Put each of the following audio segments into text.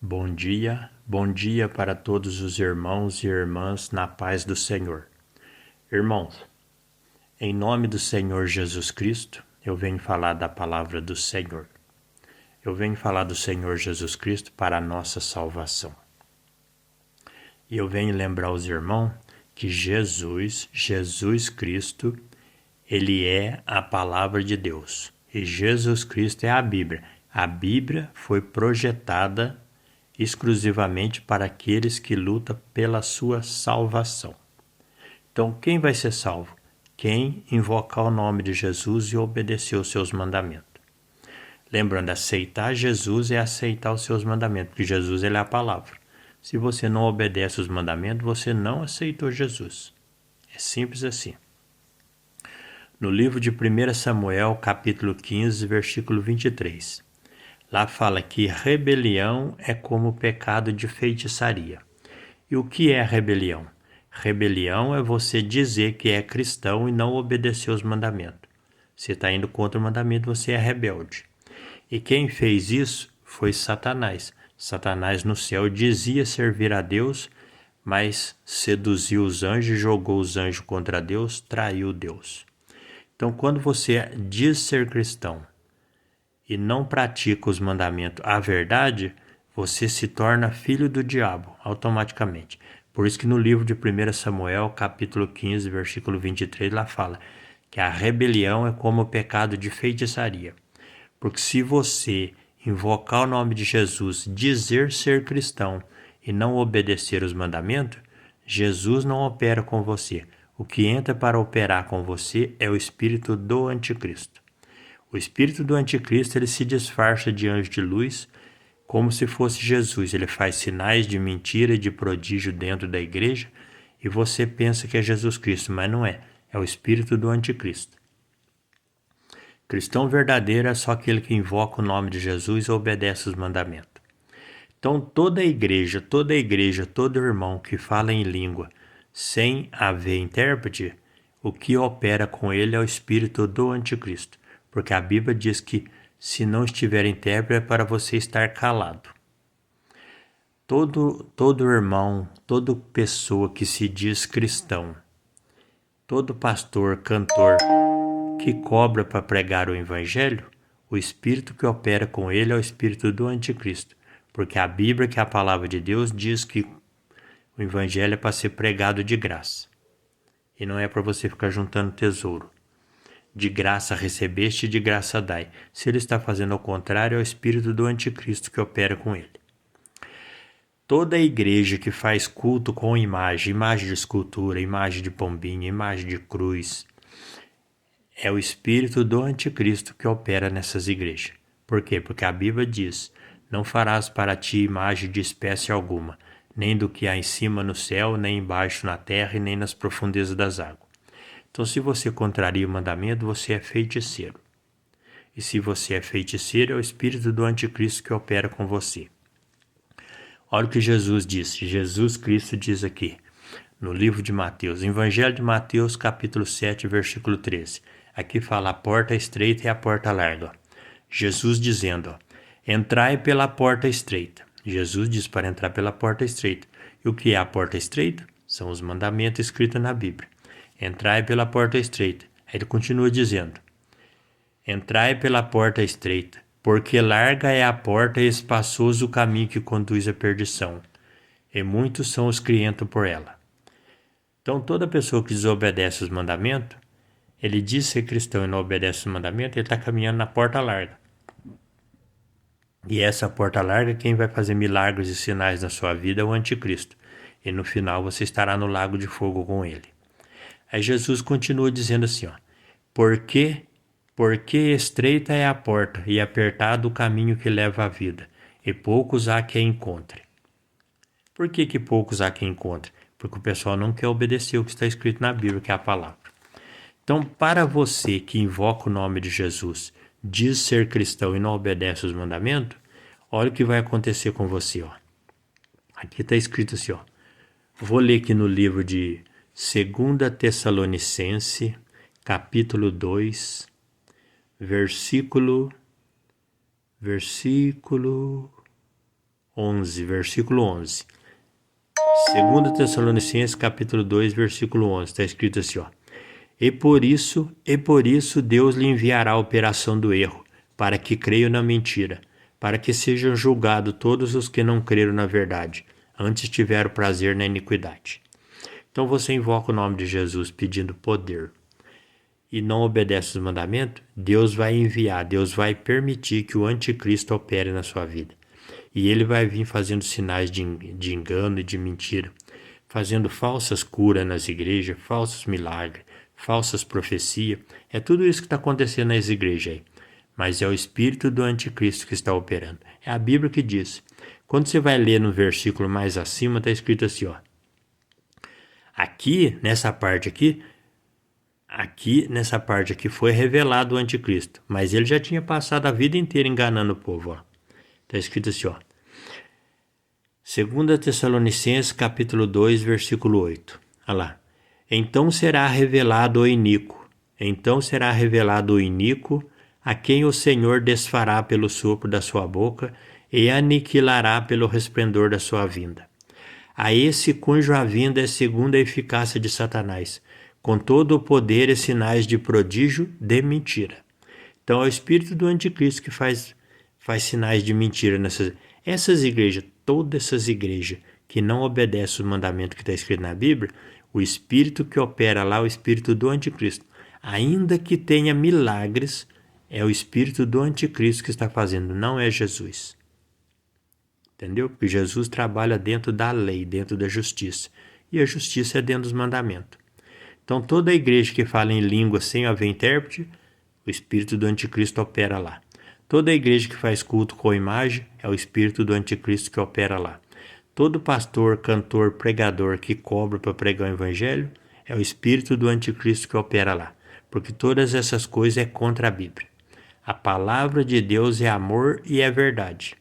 Bom dia para todos os irmãos e irmãs na paz do Senhor. Irmãos, em nome do Senhor Jesus Cristo, eu venho falar da palavra do Senhor. Eu venho falar do Senhor Jesus Cristo para a nossa salvação. E eu venho lembrar os irmãos que Jesus Cristo, Ele é a palavra de Deus. E Jesus Cristo é a Bíblia. A Bíblia foi projetada exclusivamente para aqueles que lutam pela sua salvação. Então, quem vai ser salvo? Quem invocar o nome de Jesus e obedecer os seus mandamentos. Lembrando, aceitar Jesus é aceitar os seus mandamentos, porque Jesus ele é a palavra. Se você não obedece os mandamentos, você não aceitou Jesus. É simples assim. No livro de 1 Samuel, capítulo 15, versículo 23. Lá fala que rebelião é como pecado de feitiçaria. E o que é rebelião? Rebelião é você dizer que é cristão e não obedecer os mandamentos. Você está indo contra o mandamento, você é rebelde. E quem fez isso foi Satanás. Satanás no céu dizia servir a Deus, mas seduziu os anjos, jogou os anjos contra Deus, traiu Deus. Então, quando você diz ser cristão e não pratica os mandamentos, a verdade, você se torna filho do diabo, automaticamente. Por isso que no livro de 1 Samuel, capítulo 15, versículo 23, lá fala que a rebelião é como o pecado de feitiçaria. Porque se você invocar o nome de Jesus, dizer ser cristão e não obedecer os mandamentos, Jesus não opera com você. O que entra para operar com você é o espírito do anticristo. O espírito do anticristo ele se disfarça de anjo de luz como se fosse Jesus. Ele faz sinais de mentira e de prodígio dentro da igreja e você pensa que é Jesus Cristo, mas não é. É o espírito do anticristo. Cristão verdadeiro é só aquele que invoca o nome de Jesus e obedece os mandamentos. Então toda igreja, todo irmão que fala em língua sem haver intérprete, o que opera com ele é o espírito do anticristo. Porque a Bíblia diz que se não estiver intérprete é para você estar calado. Todo irmão, toda pessoa que se diz cristão, todo pastor, cantor que cobra para pregar o evangelho, o espírito que opera com ele é o espírito do anticristo. Porque a Bíblia, que é a palavra de Deus, diz que o evangelho é para ser pregado de graça. E não é para você ficar juntando tesouro. De graça recebeste, de graça dai. Se ele está fazendo ao contrário, é o espírito do anticristo que opera com ele. Toda igreja que faz culto com imagem de escultura, imagem de pombinha, imagem de cruz, é o espírito do anticristo que opera nessas igrejas. Por quê? Porque a Bíblia diz, não farás para ti imagem de espécie alguma, nem do que há em cima no céu, nem embaixo na terra e nem nas profundezas das águas. Então, se você contraria o mandamento, você é feiticeiro. E se você é feiticeiro, é o espírito do anticristo que opera com você. Olha o que Jesus disse. Jesus Cristo diz aqui, no livro de Mateus, Evangelho de Mateus, capítulo 7, versículo 13. Aqui fala a porta estreita e a porta larga. Jesus dizendo, entrai pela porta estreita. Jesus diz para entrar pela porta estreita. E o que é a porta estreita? São os mandamentos escritos na Bíblia. Entrai pela porta estreita. Aí ele continua dizendo, entrai pela porta estreita, porque larga é a porta e espaçoso o caminho que conduz à perdição, e muitos são os que entram por ela. Então toda pessoa que desobedece os mandamentos, ele diz ser cristão e não obedece os mandamentos, ele está caminhando na porta larga. E essa porta larga, quem vai fazer milagres e sinais na sua vida é o anticristo. E no final você estará no lago de fogo com ele. Aí Jesus continua dizendo assim, porque estreita é a porta e apertado o caminho que leva à vida, e poucos há que a encontre. Por que poucos há que encontre? Porque o pessoal não quer obedecer o que está escrito na Bíblia, que é a palavra. Então, para você que invoca o nome de Jesus, diz ser cristão e não obedece os mandamentos, olha o que vai acontecer com você. Aqui está escrito assim, vou ler aqui no livro de 2 Tessalonicense, capítulo 2, versículo 11, versículo 11. 2 Tessalonicenses capítulo 2, versículo 11. Está escrito assim, ó. E por isso Deus lhe enviará a operação do erro, para que creiam na mentira, para que sejam julgados todos os que não creram na verdade, antes tiveram prazer na iniquidade. Então você invoca o nome de Jesus pedindo poder e não obedece os mandamentos, Deus vai enviar, Deus vai permitir que o anticristo opere na sua vida. E ele vai vir fazendo sinais de engano e de mentira, fazendo falsas curas nas igrejas, falsos milagres, falsas profecias. É tudo isso que está acontecendo nas igrejas aí. Mas é o espírito do anticristo que está operando. É a Bíblia que diz. Quando você vai ler no versículo mais acima, está escrito assim, ó. Aqui, nessa parte aqui foi revelado o anticristo, mas ele já tinha passado a vida inteira enganando o povo. Está escrito assim, ó. 2 Tessalonicenses capítulo 2, versículo 8. Olha lá. Então será revelado o iníquo, a quem o Senhor desfará pelo sopro da sua boca e aniquilará pelo resplendor da sua vinda. A esse cujo a vinda é segundo a eficácia de Satanás, com todo o poder e sinais de prodígio de mentira. Então é o espírito do anticristo que faz sinais de mentira essas igrejas, todas essas igrejas que não obedecem o mandamento que está escrito na Bíblia, o espírito que opera lá é o espírito do anticristo. Ainda que tenha milagres, é o espírito do anticristo que está fazendo, não é Jesus. Entendeu? Porque Jesus trabalha dentro da lei, dentro da justiça. E a justiça é dentro dos mandamentos. Então toda igreja que fala em língua sem haver intérprete, o espírito do anticristo opera lá. Toda igreja que faz culto com imagem é o espírito do anticristo que opera lá. Todo pastor, cantor, pregador que cobra para pregar o evangelho é o espírito do anticristo que opera lá. Porque todas essas coisas é contra a Bíblia. A palavra de Deus é amor e é verdade.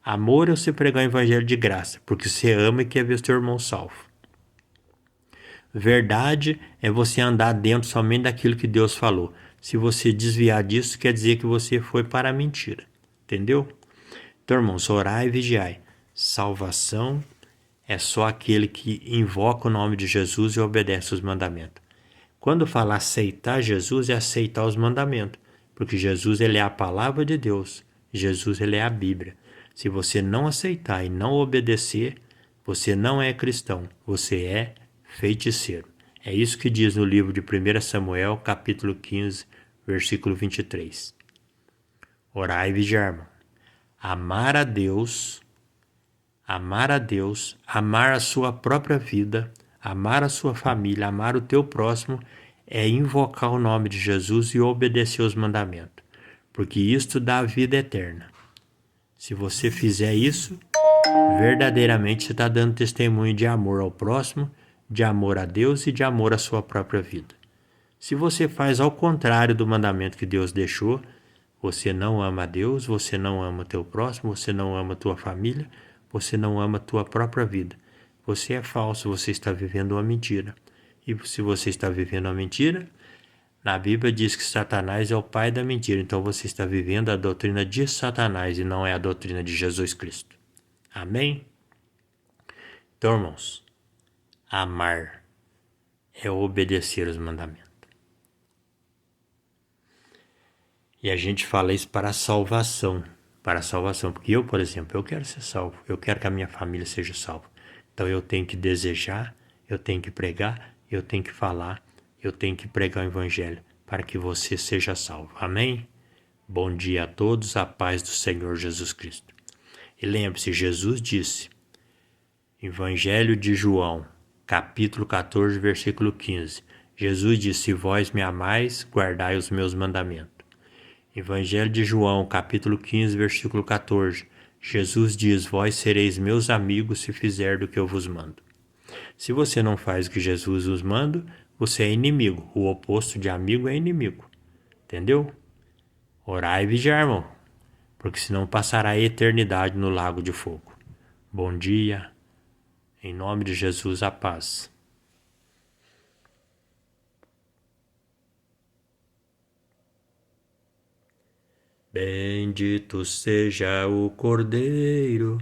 Amor é você pregar o evangelho de graça, porque você ama e quer ver o seu irmão salvo. Verdade é você andar dentro somente daquilo que Deus falou. Se você desviar disso, quer dizer que você foi para a mentira. Entendeu? Então, irmãos, orai e vigiai. Salvação é só aquele que invoca o nome de Jesus e obedece os mandamentos. Quando fala aceitar Jesus, é aceitar os mandamentos. Porque Jesus ele é a palavra de Deus. Jesus ele é a Bíblia. Se você não aceitar e não obedecer, você não é cristão. Você é feiticeiro. É isso que diz no livro de 1 Samuel, capítulo 15, versículo 23. Orai e vigiar, irmão. Amar a Deus, amar a sua própria vida, amar a sua família, amar o teu próximo, é invocar o nome de Jesus e obedecer os mandamentos. Porque isto dá a vida eterna. Se você fizer isso, verdadeiramente você está dando testemunho de amor ao próximo, de amor a Deus e de amor à sua própria vida. Se você faz ao contrário do mandamento que Deus deixou, você não ama a Deus, você não ama teu próximo, você não ama tua família, você não ama tua própria vida. Você é falso, você está vivendo uma mentira. E se você está vivendo uma mentira, na Bíblia diz que Satanás é o pai da mentira. Então você está vivendo a doutrina de Satanás e não é a doutrina de Jesus Cristo. Amém? Então, irmãos, amar é obedecer os mandamentos. E a gente fala isso para a salvação. Porque eu, por exemplo, eu quero ser salvo. Eu quero que a minha família seja salva. Então eu tenho que desejar, eu tenho que pregar, eu tenho que falar, eu tenho que pregar o evangelho para que você seja salvo. Amém? Bom dia a todos, a paz do Senhor Jesus Cristo. E lembre-se, Jesus disse, Evangelho de João, capítulo 14, versículo 15. Jesus disse, se vós me amais, guardai os meus mandamentos. Evangelho de João, capítulo 15, versículo 14. Jesus diz, vós sereis meus amigos se fizer do que eu vos mando. Se você não faz o que Jesus vos manda, você é inimigo. O oposto de amigo é inimigo. Entendeu? Orai e vigiar, irmão, porque senão passará a eternidade no lago de fogo. Bom dia. Em nome de Jesus, a paz. Bendito seja o Cordeiro